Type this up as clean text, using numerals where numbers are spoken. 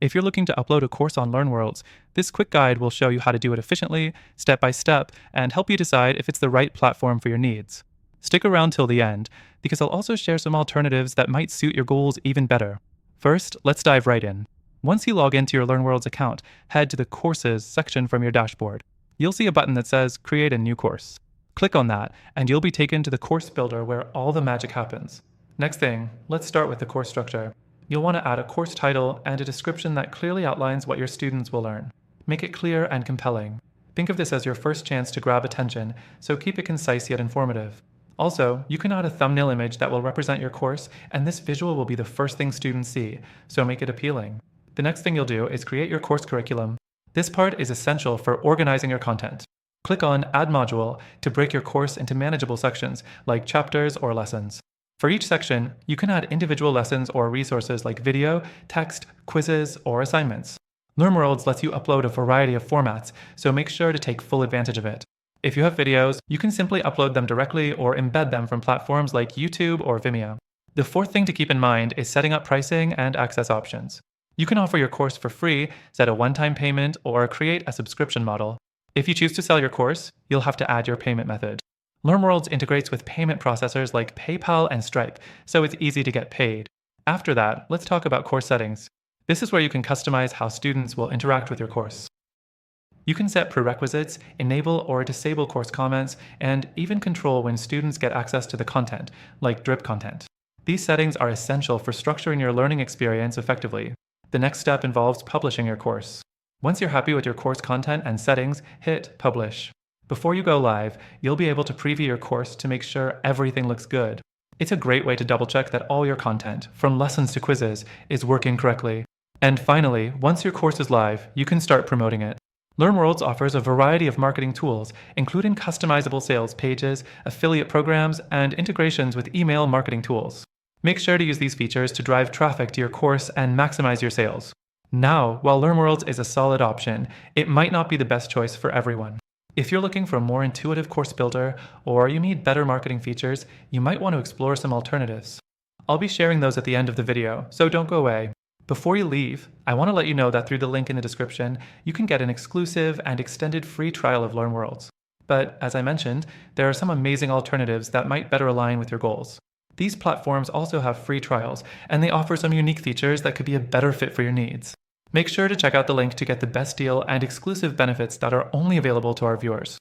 If you're looking to upload a course on LearnWorlds, this quick guide will show you how to do it efficiently, step by step, and help you decide if it's the right platform for your needs. Stick around till the end, because I'll also share some alternatives that might suit your goals even better. First, let's dive right in. Once you log into your LearnWorlds account, head to the Courses section from your dashboard. You'll see a button that says Create a New Course. Click on that, and you'll be taken to the course builder where all the magic happens. Next thing, let's start with the course structure. You'll want to add a course title and a description that clearly outlines what your students will learn. Make it clear and compelling. Think of this as your first chance to grab attention, so keep it concise yet informative. Also, you can add a thumbnail image that will represent your course, and this visual will be the first thing students see, so make it appealing. The next thing you'll do is create your course curriculum. This part is essential for organizing your content. Click on Add Module to break your course into manageable sections, like chapters or lessons. For each section, you can add individual lessons or resources like video, text, quizzes, or assignments. LearnWorlds lets you upload a variety of formats, so make sure to take full advantage of it. If you have videos, you can simply upload them directly or embed them from platforms like YouTube or Vimeo. The fourth thing to keep in mind is setting up pricing and access options. You can offer your course for free, set a one-time payment, or create a subscription model. If you choose to sell your course, you'll have to add your payment method. LearnWorlds integrates with payment processors like PayPal and Stripe, so it's easy to get paid. After that, let's talk about course settings. This is where you can customize how students will interact with your course. You can set prerequisites, enable or disable course comments, and even control when students get access to the content, like drip content. These settings are essential for structuring your learning experience effectively. The next step involves publishing your course. Once you're happy with your course content and settings, hit Publish. Before you go live, you'll be able to preview your course to make sure everything looks good. It's a great way to double-check that all your content, from lessons to quizzes, is working correctly. And finally, once your course is live, you can start promoting it. LearnWorlds offers a variety of marketing tools, including customizable sales pages, affiliate programs, and integrations with email marketing tools. Make sure to use these features to drive traffic to your course and maximize your sales. Now, while LearnWorlds is a solid option, it might not be the best choice for everyone. If you're looking for a more intuitive course builder, or you need better marketing features, you might want to explore some alternatives. I'll be sharing those at the end of the video, so don't go away. Before you leave, I want to let you know that through the link in the description, you can get an exclusive and extended free trial of LearnWorlds. But as I mentioned, there are some amazing alternatives that might better align with your goals. These platforms also have free trials, and they offer some unique features that could be a better fit for your needs. Make sure to check out the link to get the best deal and exclusive benefits that are only available to our viewers.